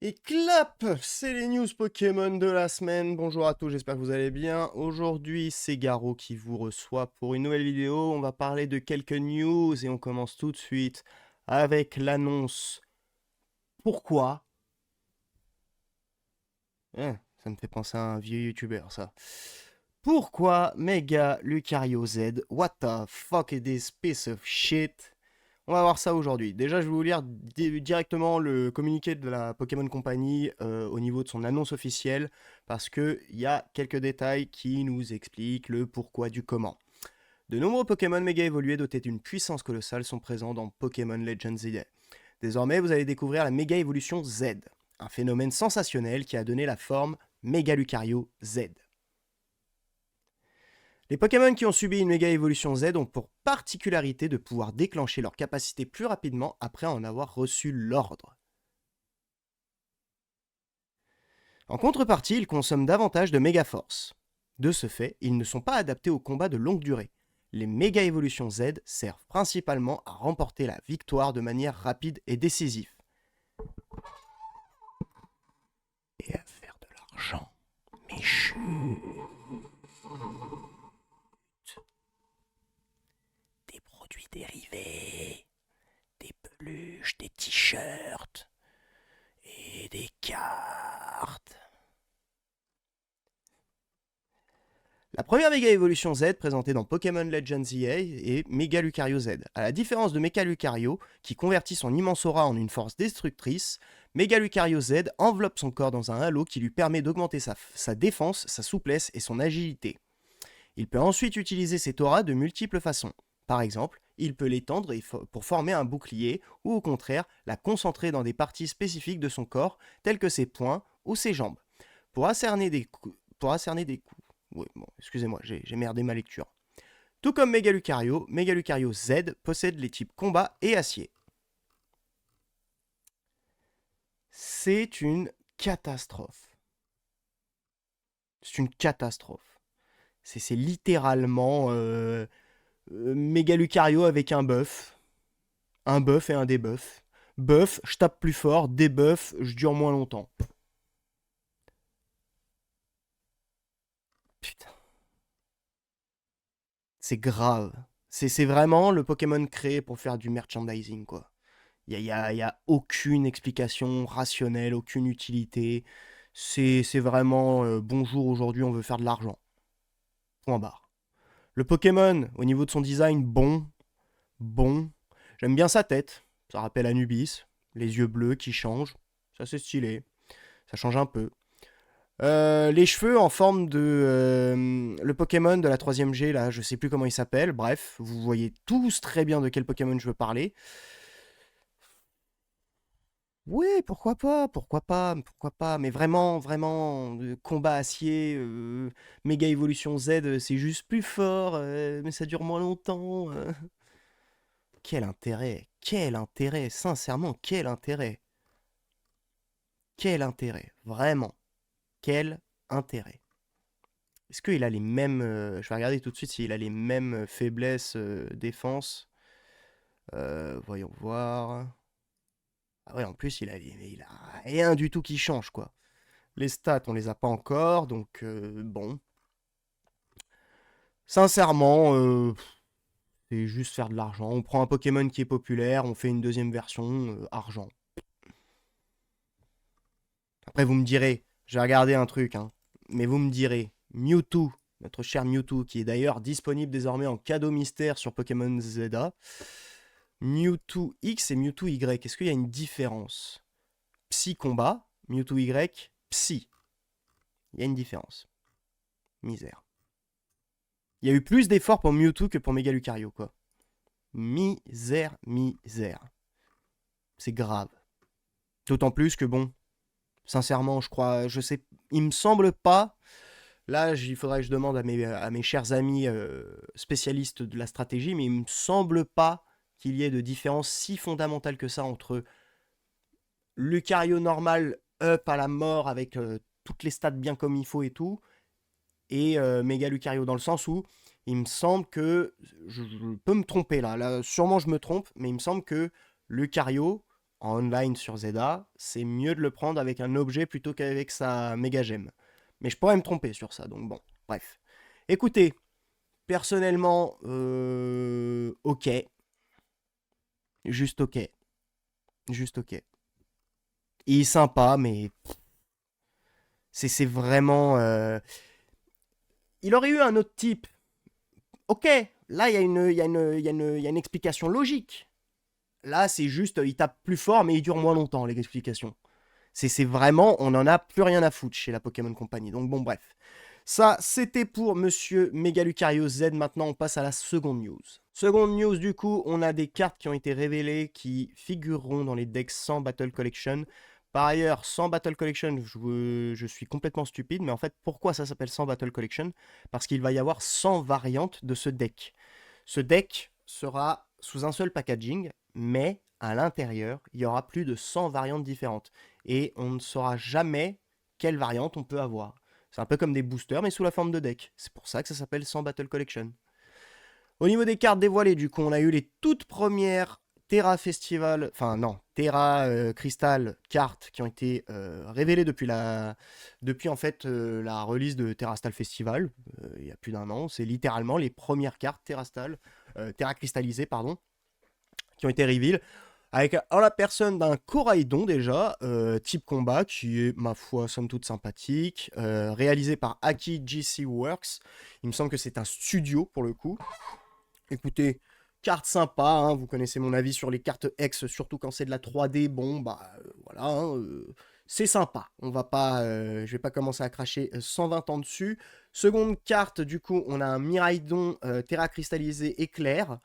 Et clap! C'est les news Pokémon de la semaine. Bonjour à tous, j'espère que vous allez bien. Aujourd'hui, c'est Garo qui vous reçoit pour une nouvelle vidéo. On va parler de quelques news et on commence tout de suite avec l'annonce. Pourquoi? Ça me fait penser à un vieux youtubeur, ça. Pourquoi Mega Lucario Z? What the fuck is this piece of shit? On va voir ça aujourd'hui. Déjà, je vais vous lire directement le communiqué de la Pokémon Company au niveau de son annonce officielle, parce qu'il y a quelques détails qui nous expliquent le pourquoi du comment. De nombreux Pokémon méga évolués dotés d'une puissance colossale sont présents dans Pokémon Legends Z. Désormais, vous allez découvrir la méga évolution Z, un phénomène sensationnel qui a donné la forme Mega Lucario Z. Les Pokémon qui ont subi une méga évolution Z ont pour particularité de pouvoir déclencher leur capacité plus rapidement après en avoir reçu l'ordre. En contrepartie, ils consomment davantage de méga force. De ce fait, ils ne sont pas adaptés aux combats de longue durée. Les méga évolutions Z servent principalement à remporter la victoire de manière rapide et décisive. Et à faire de l'argent. Mais chut. Des produits dérivés, des peluches, des t-shirts et des cartes. La première méga évolution Z présentée dans Pokémon Legends EA est Mega Lucario Z. À la différence de Mega Lucario, qui convertit son immense aura en une force destructrice, Mega Lucario Z enveloppe son corps dans un halo qui lui permet d'augmenter sa défense, sa souplesse et son agilité. Il peut ensuite utiliser cette aura de multiples façons. Par exemple, il peut l'étendre pour former un bouclier, ou au contraire, la concentrer dans des parties spécifiques de son corps, telles que ses poings ou ses jambes. Pour ascerner des coups... Oui, bon, excusez-moi, j'ai merdé ma lecture. Tout comme Mega Lucario Z possède les types combat et acier. C'est une catastrophe. C'est une catastrophe. C'est littéralement Mega Lucario avec un buff. Un buff et un debuff. Buff, je tape plus fort. Debuff, je dure moins longtemps. Putain. C'est grave. C'est vraiment le Pokémon créé pour faire du merchandising, quoi. Il y a aucune explication rationnelle, aucune utilité. C'est vraiment bonjour, aujourd'hui on veut faire de l'argent. Point barre. Le Pokémon, au niveau de son design, bon. J'aime bien sa tête. Ça rappelle Anubis. Les yeux bleus qui changent. Ça c'est stylé. Ça change un peu. Les cheveux en forme de le Pokémon de la 3ème G, là, je sais plus comment il s'appelle. Bref, vous voyez tous très bien de quel Pokémon je veux parler. Oui, pourquoi pas, mais vraiment, combat acier, méga évolution Z, c'est juste plus fort, mais ça dure moins longtemps. Quel intérêt, sincèrement, quel intérêt, vraiment, quel intérêt. Est-ce qu'il a les mêmes, je vais regarder tout de suite s'il a les mêmes faiblesses défense. Voyons voir. Ah ouais, en plus, il a rien du tout qui change, quoi. Les stats, on les a pas encore, donc bon. Sincèrement, c'est juste faire de l'argent. On prend un Pokémon qui est populaire, on fait une deuxième version, argent. Après, vous me direz, j'ai regardé un truc, hein, mais vous me direz, Mewtwo, notre cher Mewtwo, qui est d'ailleurs disponible désormais en cadeau mystère sur Pokémon ZA, Mewtwo X et Mewtwo Y, est-ce qu'il y a une différence? Psy combat, Mewtwo Y, Psy. Il y a une différence. Misère. Il y a eu plus d'efforts pour Mewtwo que pour Mega Lucario, quoi. Misère. C'est grave. D'autant plus que, bon, sincèrement, je crois, je sais, il me semble pas. Là, il faudrait que je demande à mes chers amis spécialistes de la stratégie, mais il me semble pas qu'il y ait de différence si fondamentale que ça entre Lucario normal up à la mort avec toutes les stats bien comme il faut et tout, et Mega Lucario dans le sens où il me semble que, je peux me tromper là, sûrement je me trompe, mais il me semble que Lucario en online sur Zeda, c'est mieux de le prendre avec un objet plutôt qu'avec sa méga gemme. Mais je pourrais me tromper sur ça, donc bon, bref. Écoutez, personnellement, ok. Juste ok. Juste ok. Il est sympa, mais c'est vraiment... Il aurait eu un autre type. Ok, là, il y a une explication logique. Là, c'est juste, il tape plus fort, mais il dure moins longtemps, les explications. C'est vraiment, on n'en a plus rien à foutre chez la Pokémon Company. Donc bon, bref. Ça, c'était pour Monsieur Megalucario Z. Maintenant, on passe à la seconde news. Seconde news, du coup, on a des cartes qui ont été révélées qui figureront dans les decks sans Battle Collection. Par ailleurs, sans Battle Collection, je suis complètement stupide, mais en fait, pourquoi ça s'appelle sans Battle Collection? Parce qu'il va y avoir 100 variantes de ce deck. Ce deck sera sous un seul packaging, mais à l'intérieur, il y aura plus de 100 variantes différentes. Et on ne saura jamais quelle variante on peut avoir. C'est un peu comme des boosters, mais sous la forme de deck. C'est pour ça que ça s'appelle 100 Battle Collection. Au niveau des cartes dévoilées, du coup, on a eu les toutes premières Terra Festival, enfin non, Terra Crystal cartes qui ont été révélées depuis en fait la release de Terrastal Festival, il y a plus d'1 an. C'est littéralement les premières cartes Terra cristallisées, pardon, qui ont été reveal. Avec en la personne d'un Coraidon déjà, type combat, qui est, ma foi, somme toute sympathique, réalisé par Aki GC Works. Il me semble que c'est un studio pour le coup. Écoutez, carte sympa, hein, vous connaissez mon avis sur les cartes X, surtout quand c'est de la 3D, bon, bah voilà, hein, c'est sympa. Je vais pas commencer à cracher 120 ans dessus. Seconde carte, du coup, on a un Miraidon Terra cristallisé éclair.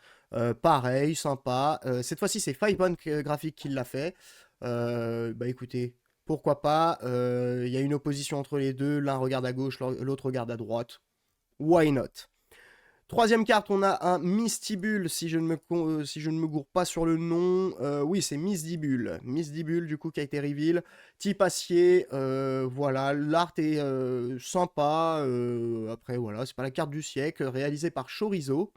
Pareil, sympa. Cette fois-ci, c'est Fivebond Graphique qui l'a fait. Bah écoutez, pourquoi pas. Il y a une opposition entre les deux. L'un regarde à gauche, l'autre regarde à droite. Why not? Troisième carte, on a un Mistibule, si je ne me gourre pas sur le nom. Oui, c'est Mistibule. Mistibule, du coup, qui a été reveal. Type acier, voilà. L'art est sympa. Après, voilà, c'est pas la carte du siècle. Réalisée par Chorizo.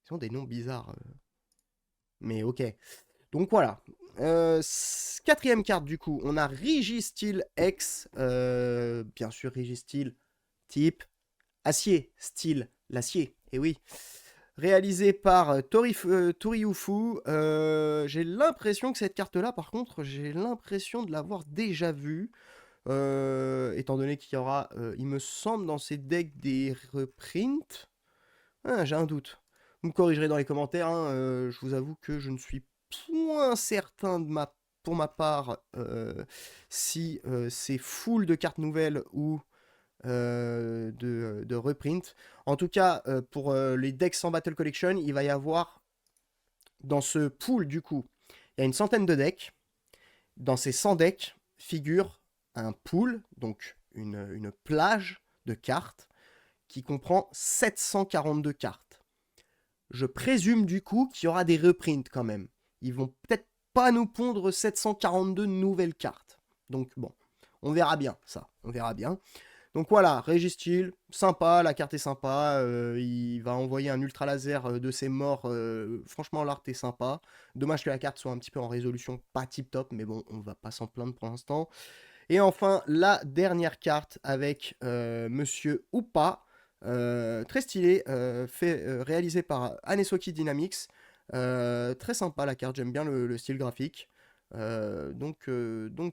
Ils ont des noms bizarres. Mais ok. Donc voilà. Quatrième carte, du coup, on a Registeel X. Bien sûr, Registeel, type acier, style l'acier, et oui. Réalisé par Toriufu. J'ai l'impression que cette carte-là, par contre, j'ai l'impression de l'avoir déjà vue. Étant donné qu'il y aura, il me semble, dans ces decks des reprints. Ah, j'ai un doute. Vous me corrigerez dans les commentaires. Hein, je vous avoue que je ne suis point certain pour ma part si c'est full de cartes nouvelles ou de reprint. En tout cas, pour les decks sans Battle Collection, il va y avoir dans ce pool, du coup, il y a une centaine de decks. Dans ces 100 decks figure un pool, donc une plage de cartes qui comprend 742 cartes. Je présume du coup qu'il y aura des reprints quand même. Ils vont peut-être pas nous pondre 742 nouvelles cartes. Donc bon, on verra bien ça, on verra bien. Donc voilà, Registeel, sympa, la carte est sympa, il va envoyer un ultra laser de ses morts, franchement l'art est sympa. Dommage que la carte soit un petit peu en résolution pas tip top, mais bon, on va pas s'en plaindre pour l'instant. Et enfin, la dernière carte avec Monsieur Upa, très stylé, réalisé par Anesoki Dynamics. Très sympa la carte, j'aime bien le style graphique. Donc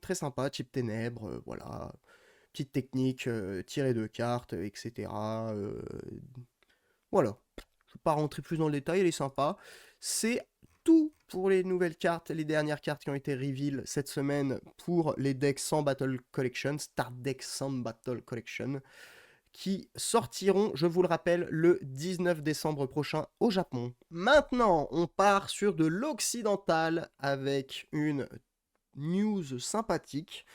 très sympa, type ténèbres, voilà. Petite technique, tirer de cartes, etc. Voilà. Je ne vais pas rentrer plus dans le détail, elle est sympa. C'est tout pour les nouvelles cartes, les dernières cartes qui ont été reveal cette semaine pour les decks sans Battle Collection, Start Deck sans Battle Collection, qui sortiront, je vous le rappelle, le 19 décembre prochain au Japon. Maintenant, on part sur de l'occidental avec une news sympathique.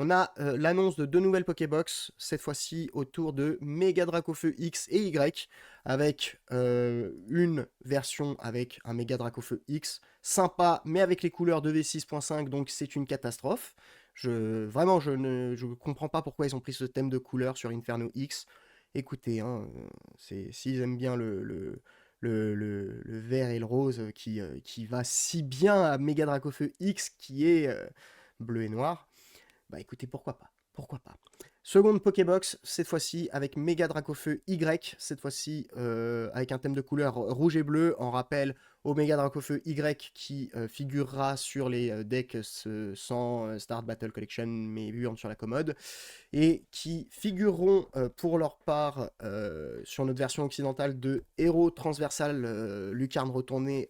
On a l'annonce de 2 nouvelles Pokébox, cette fois-ci autour de Mega Dracofeu X et Y, avec une version avec un Mega Dracofeu X, sympa, mais avec les couleurs de V6.5, donc c'est une catastrophe. Vraiment, je ne comprends pas pourquoi ils ont pris ce thème de couleur sur Inferno X. Écoutez, hein, s'ils aiment bien le vert et le rose qui va si bien à Méga Dracofeu X qui est bleu et noir. Bah écoutez, pourquoi pas? Pourquoi pas? Seconde Pokébox, cette fois-ci avec Méga Dracofeu Y, cette fois-ci avec un thème de couleur rouge et bleu, en rappel au Méga Dracofeu Y qui figurera sur les decks sans Start Battle Collection, mais Burn sur la commode, et qui figureront pour leur part sur notre version occidentale de héros transversal lucarne retournée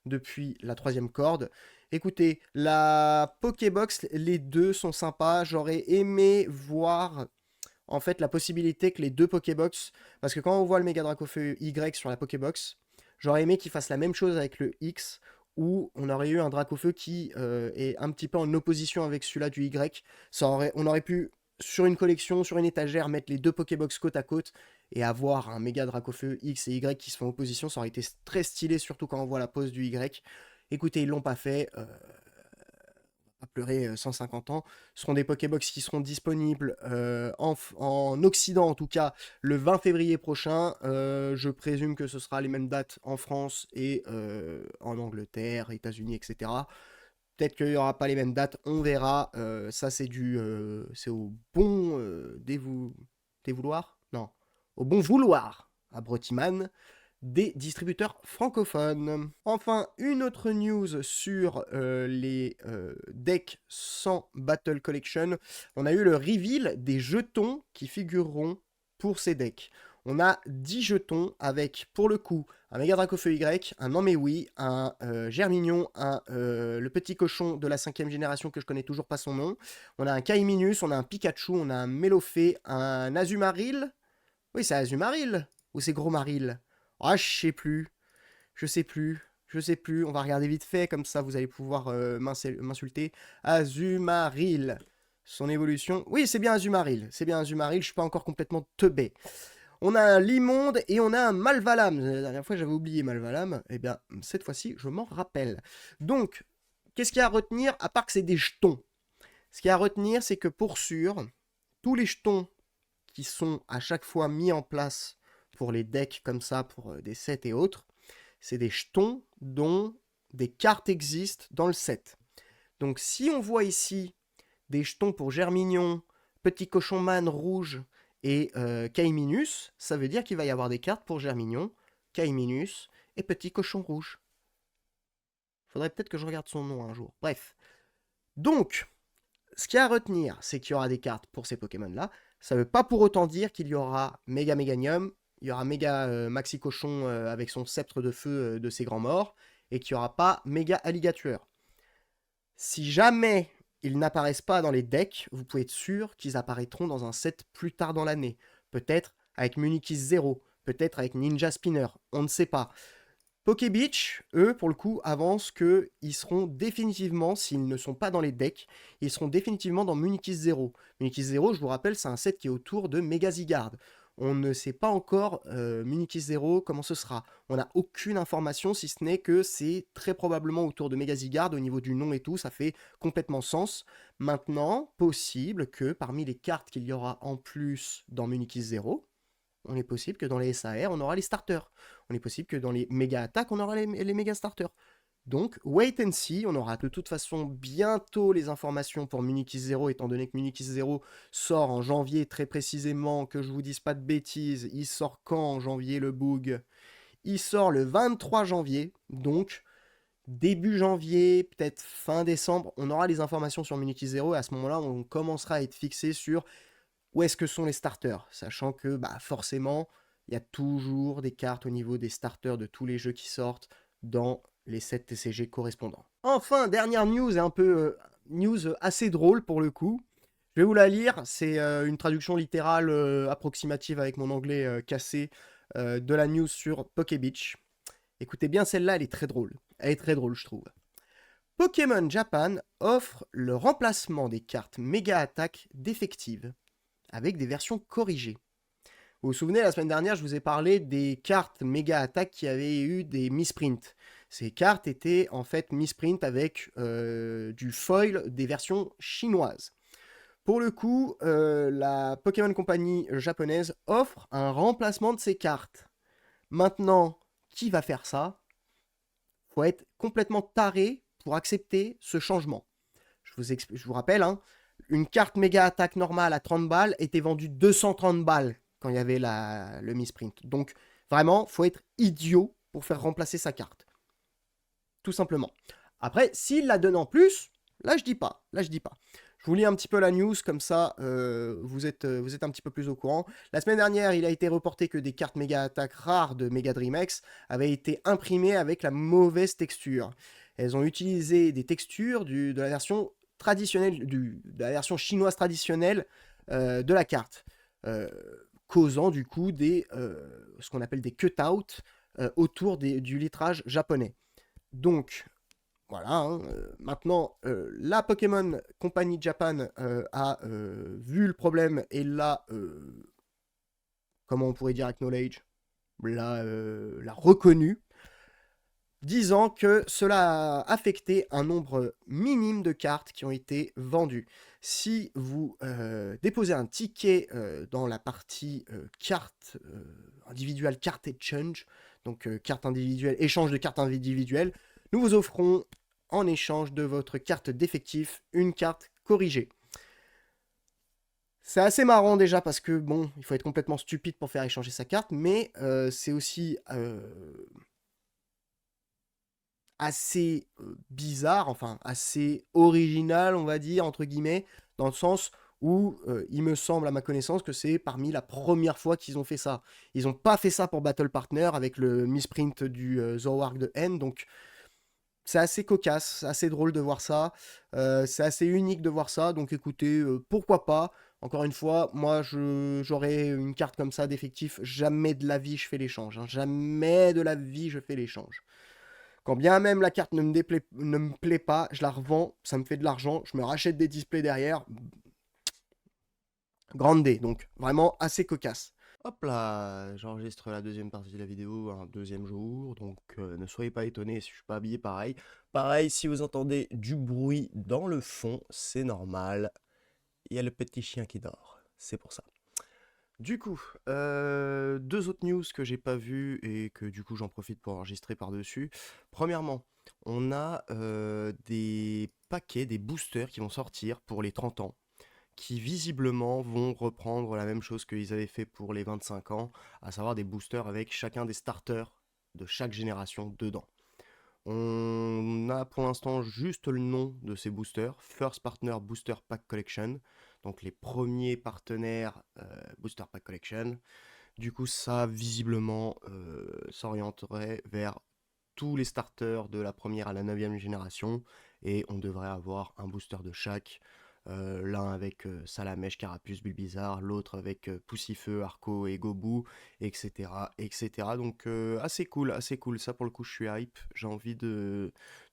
depuis la 3e corde. Écoutez, la Pokébox, les deux sont sympas. J'aurais aimé voir en fait la possibilité que les deux Pokébox, parce que quand on voit le Méga Dracofeu Y sur la Pokébox, j'aurais aimé qu'il fasse la même chose avec le X, où on aurait eu un Dracofeu qui est un petit peu en opposition avec celui-là du Y. On aurait pu, sur une collection, sur une étagère, mettre les deux Pokébox côte à côte et avoir un Méga Dracofeu X et Y qui se font opposition. Ça aurait été très stylé, surtout quand on voit la pose du Y. Écoutez, ils l'ont pas fait. À pleurer 150 ans. Ce seront des Pokébox qui seront disponibles en Occident, en tout cas, le 20 février prochain. Je présume que ce sera les mêmes dates en France et en Angleterre, États-Unis, etc. Peut-être qu'il n'y aura pas les mêmes dates, on verra. Ça, c'est au bon dévouloir. Non, au bon vouloir à Brotiman des distributeurs francophones. Enfin, une autre news sur les decks sans Battle Collection. On a eu le reveal des jetons qui figureront pour ces decks. On a 10 jetons avec, pour le coup, un Méga Dracofeu Y, un Améoui, un Germignon, le petit cochon de la 5e génération que je connais toujours pas son nom. On a un Kaiminus, on a un Pikachu, on a un Melofée, un Azumarill. Oui, c'est Azumarill ou c'est Gros Marill? Ah, je sais plus. Je sais plus. Je sais plus. On va regarder vite fait, comme ça vous allez pouvoir m'insulter. Azumarill. Son évolution. Oui, c'est bien Azumarill. C'est bien Azumarill. Je suis pas encore complètement teubé. On a un Limonde et on a un Malvalam. La dernière fois, j'avais oublié Malvalam. Eh bien, cette fois-ci, je m'en rappelle. Donc, qu'est-ce qu'il y a à retenir, à part que c'est des jetons? Ce qu'il y a à retenir, c'est que pour sûr, tous les jetons qui sont à chaque fois mis en place pour les decks comme ça, pour des sets et autres, c'est des jetons dont des cartes existent dans le set. Donc si on voit ici des jetons pour Germignon, Petit Cochon Man rouge et Kaiminus, ça veut dire qu'il va y avoir des cartes pour Germignon, Kaiminus et Petit Cochon rouge. Faudrait peut-être que je regarde son nom un jour. Bref. Donc, ce qu'il y a à retenir, c'est qu'il y aura des cartes pour ces Pokémon-là. Ça ne veut pas pour autant dire qu'il y aura Méga Méganium, il y aura Méga Maxi Cochon avec son sceptre de feu de ses grands morts, et qu'il n'y aura pas Méga Alligator. Si jamais ils n'apparaissent pas dans les decks, vous pouvez être sûr qu'ils apparaîtront dans un set plus tard dans l'année. Peut-être avec Munikis 0, peut-être avec Ninja Spinner, on ne sait pas. Pokébeach, eux, pour le coup, avancent qu'ils seront définitivement, s'ils ne sont pas dans les decks, ils seront définitivement dans Munikis 0. Munikis 0, je vous rappelle, c'est un set qui est autour de Megazigard. On ne sait pas encore Munikis 0 comment ce sera. On n'a aucune information, si ce n'est que c'est très probablement autour de Megazigard, au niveau du nom et tout, ça fait complètement sens. Maintenant, possible que parmi les cartes qu'il y aura en plus dans Munikis 0, on est possible que dans les SAR, on aura les starters. On est possible que dans les méga attaques, on aura les méga starters. Donc, wait and see. On aura de toute façon bientôt les informations pour Munikis 0, étant donné que Munikis 0 sort en janvier très précisément, que je vous dise pas de bêtises. Il sort quand en janvier le bug? Il sort le 23 janvier. Donc, début janvier, peut-être fin décembre, on aura les informations sur Munikis 0 et à ce moment-là, on commencera à être fixé sur où est-ce que sont les starters, sachant que forcément, il y a toujours des cartes au niveau des starters de tous les jeux qui sortent dans les 7 TCG correspondants. Enfin, dernière news, et un peu news assez drôle pour le coup. Je vais vous la lire, c'est une traduction littérale approximative avec mon anglais cassé de la news sur Pokébeach. Écoutez bien, celle-là, elle est très drôle. Elle est très drôle, je trouve. Pokémon Japan offre le remplacement des cartes méga attaque défectives avec des versions corrigées. Vous vous souvenez, la semaine dernière, je vous ai parlé des cartes méga attaques qui avaient eu des misprints. Ces cartes étaient en fait misprint avec du foil des versions chinoises. Pour le coup, la Pokémon Company japonaise offre un remplacement de ces cartes. Maintenant, qui va faire ça? Faut être complètement taré pour accepter ce changement. Je vous rappelle, hein, une carte méga attaque normale à 30 balles était vendue 230 balles quand il y avait le misprint. Donc vraiment, faut être idiot pour faire remplacer sa carte. Tout simplement. Après, s'il la donne en plus, là je dis pas. Là je dis pas. Je vous lis un petit peu la news, comme ça vous êtes un petit peu plus au courant. La semaine dernière, il a été reporté que des cartes méga attaques rares de Mega Dream X avaient été imprimées avec la mauvaise texture. Elles ont utilisé des textures de la version traditionnelle, de la version chinoise traditionnelle de la carte, causant du coup ce qu'on appelle des cut-out autour du litrage japonais. Donc, voilà, hein, maintenant, la Pokémon Company Japan a vu le problème et l'a, comment on pourrait dire acknowledge, l'a reconnu, disant que cela a affecté un nombre minime de cartes qui ont été vendues. Si vous déposez un ticket dans la partie carte individuelle, carte exchange, donc carte individuelle, échange de cartes individuelles, nous vous offrons en échange de votre carte d'effectif une carte corrigée. C'est assez marrant déjà parce que bon, il faut être complètement stupide pour faire échanger sa carte, mais c'est aussi assez bizarre, enfin assez original, on va dire, entre guillemets, dans le sens où il me semble, à ma connaissance, que c'est parmi la première fois qu'ils ont fait ça. Ils n'ont pas fait ça pour Battle Partner avec le misprint du Zoroark de N, donc c'est assez cocasse, c'est assez drôle de voir ça, c'est assez unique de voir ça, donc écoutez, pourquoi pas. Encore une fois, moi j'aurais une carte comme ça d'effectif, jamais de la vie je fais l'échange, hein. Jamais de la vie je fais l'échange. Quand bien même la carte ne me plaît pas, je la revends, ça me fait de l'argent, je me rachète des displays derrière. Grande D, donc vraiment assez cocasse. Hop là, j'enregistre la deuxième partie de la vidéo un deuxième jour, donc ne soyez pas étonnés si je suis pas habillé pareil. Pareil, si vous entendez du bruit dans le fond, c'est normal. Il y a le petit chien qui dort, c'est pour ça. Du coup, deux autres news que j'ai pas vues et que du coup j'en profite pour enregistrer par-dessus. Premièrement, on a des paquets, des boosters qui vont sortir pour les 30 ans, qui visiblement vont reprendre la même chose qu'ils avaient fait pour les 25 ans, à savoir des boosters avec chacun des starters de chaque génération dedans. On a pour l'instant juste le nom de ces boosters, First Partner Booster Pack Collection, donc les premiers partenaires Booster Pack Collection. Du coup, ça visiblement s'orienterait vers tous les starters de la première à la 9e génération, et on devrait avoir un booster de chaque. L'un avec Salamèche, Carapuce, Bulbizarre, l'autre avec Poussifeu, Arco et Gobu, etc. etc. Donc assez cool, assez cool. Ça pour le coup je suis hype. J'ai envie de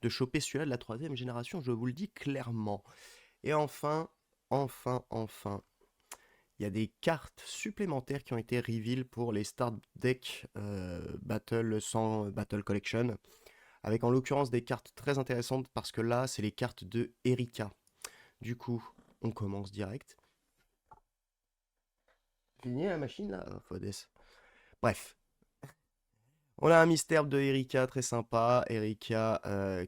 choper celui-là de la 3e génération, je vous le dis clairement. Et enfin, il y a des cartes supplémentaires qui ont été reveal pour les Start Deck Battle sans Battle Collection. Avec en l'occurrence des cartes très intéressantes parce que là c'est les cartes de Erika. Du coup, on commence direct. Fini la machine là, Fodes. Bref, on a un mystère de Erika très sympa. Erika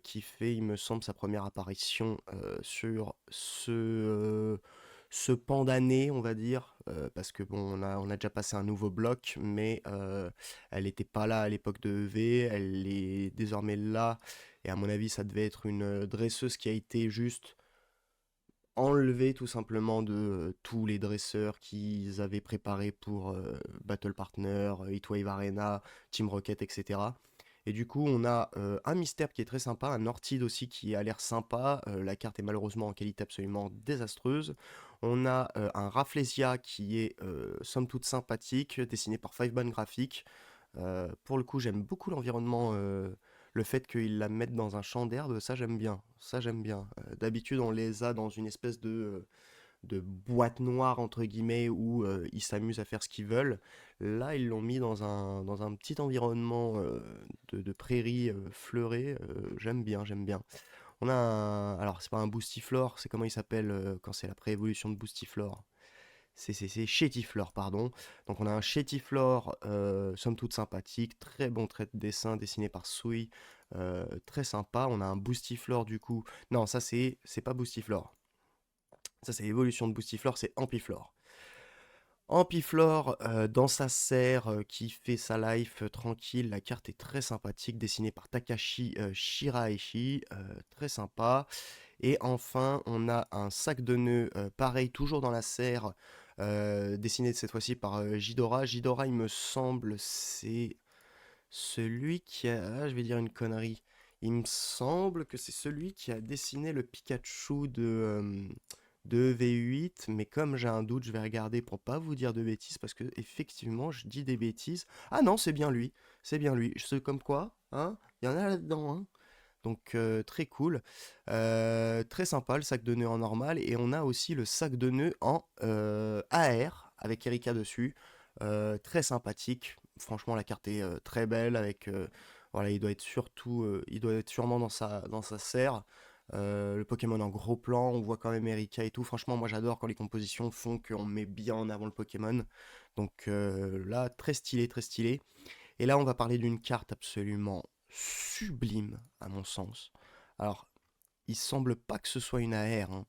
qui fait, il me semble, sa première apparition sur ce pan d'année, on va dire. Parce que bon, on a déjà passé un nouveau bloc, mais elle n'était pas là à l'époque de EV. Elle est désormais là. Et à mon avis, ça devait être une dresseuse qui a été juste enlever tout simplement de tous les dresseurs qu'ils avaient préparés pour Battle Partner, Heatwave Arena, Team Rocket, etc. Et du coup, on a un Mystère qui est très sympa, un Ortide aussi qui a l'air sympa. La carte est malheureusement en qualité absolument désastreuse. On a un Rafflesia qui est somme toute sympathique, dessiné par Five-Band Graphics. Pour le coup, j'aime beaucoup l'environnement, le fait qu'ils la mettent dans un champ d'herbe, ça j'aime bien. Ça j'aime bien. D'habitude, on les a dans une espèce de boîte noire, entre guillemets, où ils s'amusent à faire ce qu'ils veulent. Là, ils l'ont mis dans un petit environnement de prairie fleurée. J'aime bien, j'aime bien. On a un... Alors, c'est pas un Boostiflore, c'est comment il s'appelle quand c'est la préévolution de Boostiflore. C'est Chétiflore, pardon. Donc on a un Chétiflore, somme toute sympathique, très bon trait de dessin dessiné par Sui, très sympa. On a un Boostiflore du coup. Non, ça c'est pas Boostiflore. Ça c'est l'évolution de Boostiflore, c'est Ampiflore. Ampiflore, dans sa serre, qui fait sa life tranquille. La carte est très sympathique, dessinée par Takashi Shiraishi, très sympa. Et enfin, on a un sac de nœuds, pareil, toujours dans la serre, dessiné cette fois-ci par Jidora. Jidora, il me semble, c'est celui qui a... Ah, je vais dire une connerie. Il me semble que c'est celui qui a dessiné le Pikachu de V8, mais comme j'ai un doute, je vais regarder pour pas vous dire de bêtises, parce que effectivement, je dis des bêtises. Ah non, c'est bien lui, c'est bien lui. C'est comme quoi, hein, il y en a là-dedans, hein. Donc très cool. Très sympa le sac de nœuds en normal. Et on a aussi le sac de nœuds en AR avec Erika dessus. Très sympathique. Franchement, la carte est très belle. Avec, voilà, il doit être surtout, il doit être sûrement dans sa serre. Le Pokémon en gros plan, on voit quand même Erika et tout. Franchement, moi j'adore quand les compositions font qu'on met bien en avant le Pokémon. Donc là, très stylé, très stylé. Et là, on va parler d'une carte absolument sublime, à mon sens. Alors, il semble pas que ce soit une AR, hein.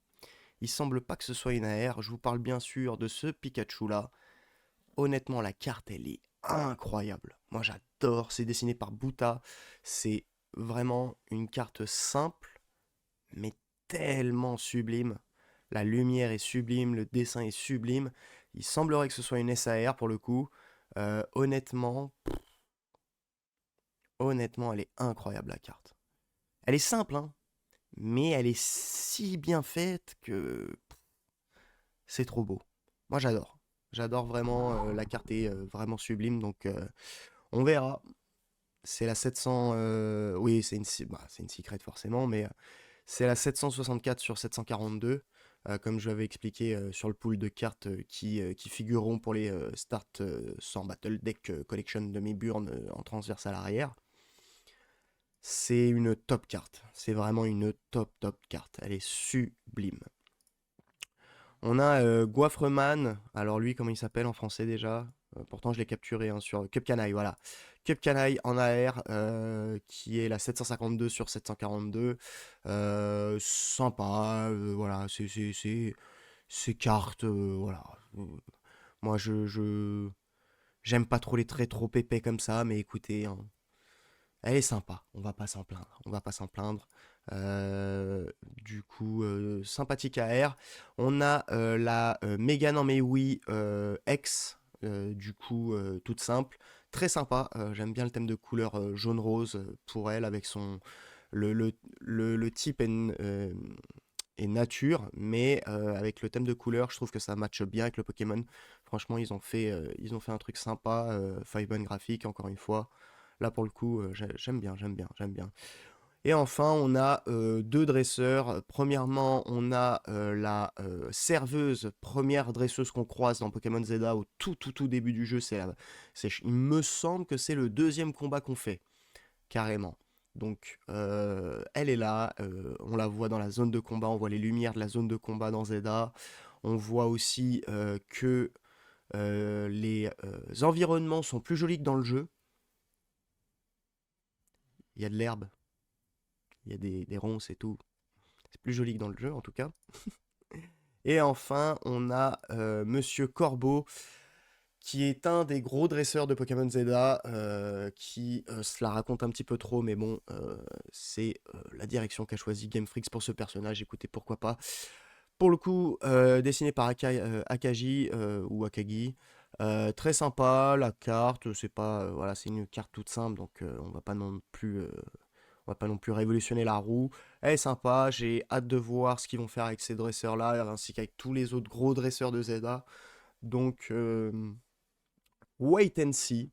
Il semble pas que ce soit une AR. Je vous parle bien sûr de ce Pikachu-là. Honnêtement, la carte, elle est incroyable. Moi, j'adore. C'est dessiné par Buta. C'est vraiment une carte simple, mais tellement sublime. La lumière est sublime, le dessin est sublime. Il semblerait que ce soit une SAR pour le coup. Honnêtement, honnêtement, elle est incroyable la carte. Elle est simple, hein, mais elle est si bien faite que c'est trop beau. Moi j'adore. J'adore vraiment, la carte est vraiment sublime, donc on verra. C'est la 700... oui, c'est une secret forcément, mais c'est la 764 sur 742, comme je l'avais expliqué sur le pool de cartes qui figureront pour les Start sans Battle Deck Collection de Mayburn en transversal arrière. C'est une top carte. C'est vraiment une top carte. Elle est sublime. On a Goiffreman. Alors lui, comment il s'appelle en français déjà? Pourtant, je l'ai capturé hein, sur Cupcanaille, voilà. Cupcanaille en AR, qui est la 752 sur 742. Sympa, voilà. C'est cartes, voilà. Moi, j'aime pas trop les traits trop épais comme ça, mais écoutez, hein, elle est sympa, on va pas s'en plaindre, on va pas s'en plaindre. Du coup, sympathique AR. On a la Mégane en Mewi X, du coup, toute simple. Très sympa, j'aime bien le thème de couleur jaune-rose pour elle, avec son... le type est nature, mais avec le thème de couleur, je trouve que ça matche bien avec le Pokémon. Franchement, ils ont fait un truc sympa, Five graphique, encore une fois. Là, pour le coup, j'aime bien, j'aime bien, j'aime bien. Et enfin, on a deux dresseurs. Premièrement, on a la serveuse, première dresseuse qu'on croise dans Pokémon Zelda au tout début du jeu. Il me semble que c'est le deuxième combat qu'on fait, carrément. Donc, elle est là, on la voit dans la zone de combat, on voit les lumières de la zone de combat dans Zelda. On voit aussi que les environnements sont plus jolis que dans le jeu. Il y a de l'herbe, il y a des ronces et tout. C'est plus joli que dans le jeu en tout cas. Et enfin, on a Monsieur Corbeau, qui est un des gros dresseurs de Pokémon Zelda, qui se la raconte un petit peu trop, mais bon, c'est la direction qu'a choisi Game Freak pour ce personnage, écoutez, pourquoi pas. Pour le coup, dessiné par Akagi, ou Akagi, très sympa, la carte, c'est pas, voilà, c'est une carte toute simple, donc on va pas non plus révolutionner la roue. Elle est sympa, j'ai hâte de voir ce qu'ils vont faire avec ces dresseurs-là, ainsi qu'avec tous les autres gros dresseurs de Zelda. Donc, wait and see.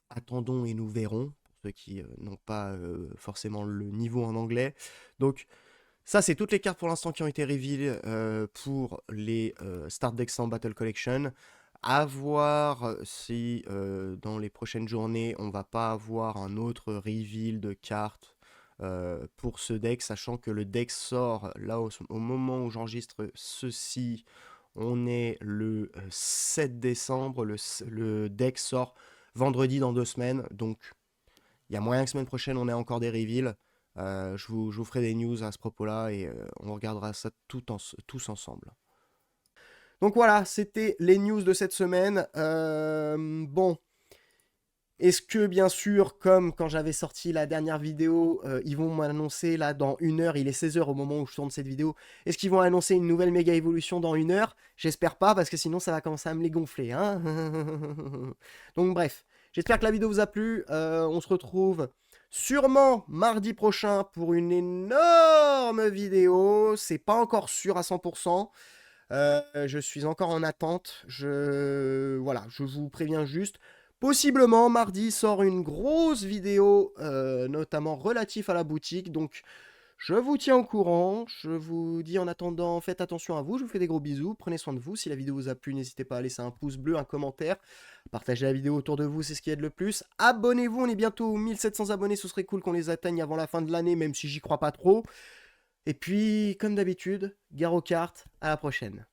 Attendons et nous verrons, pour ceux qui n'ont pas forcément le niveau en anglais. Donc, ça, c'est toutes les cartes pour l'instant qui ont été reveal pour les Start Deck sans Battle Collection. À voir si dans les prochaines journées, on va pas avoir un autre reveal de cartes pour ce deck, sachant que le deck sort là au moment où j'enregistre ceci. On est le 7 décembre, le deck sort vendredi dans 2 semaines, donc il y a moyen que semaine prochaine on ait encore des reveals. Je vous ferai des news à ce propos-là et on regardera ça tous ensemble. Donc voilà, c'était les news de cette semaine. Bon, est-ce que bien sûr, comme quand j'avais sorti la dernière vidéo, ils vont m'annoncer là dans 1 heure, il est 16 h au moment où je tourne cette vidéo, est-ce qu'ils vont annoncer une nouvelle méga évolution dans 1 heure? J'espère pas parce que sinon ça va commencer à me les gonfler. Hein. Donc bref, j'espère que la vidéo vous a plu. On se retrouve sûrement mardi prochain pour une énorme vidéo. C'est pas encore sûr à 100%. Je suis encore en attente. Voilà, je vous préviens juste. Possiblement, mardi sort une grosse vidéo, notamment relative à la boutique. Donc, je vous tiens au courant. Je vous dis en attendant, faites attention à vous. Je vous fais des gros bisous. Prenez soin de vous. Si la vidéo vous a plu, n'hésitez pas à laisser un pouce bleu, un commentaire. Partagez la vidéo autour de vous, c'est ce qui aide le plus. Abonnez-vous, on est bientôt 1700 abonnés. Ce serait cool qu'on les atteigne avant la fin de l'année, même si j'y crois pas trop. Et puis, comme d'habitude, gare aux cartes. À la prochaine.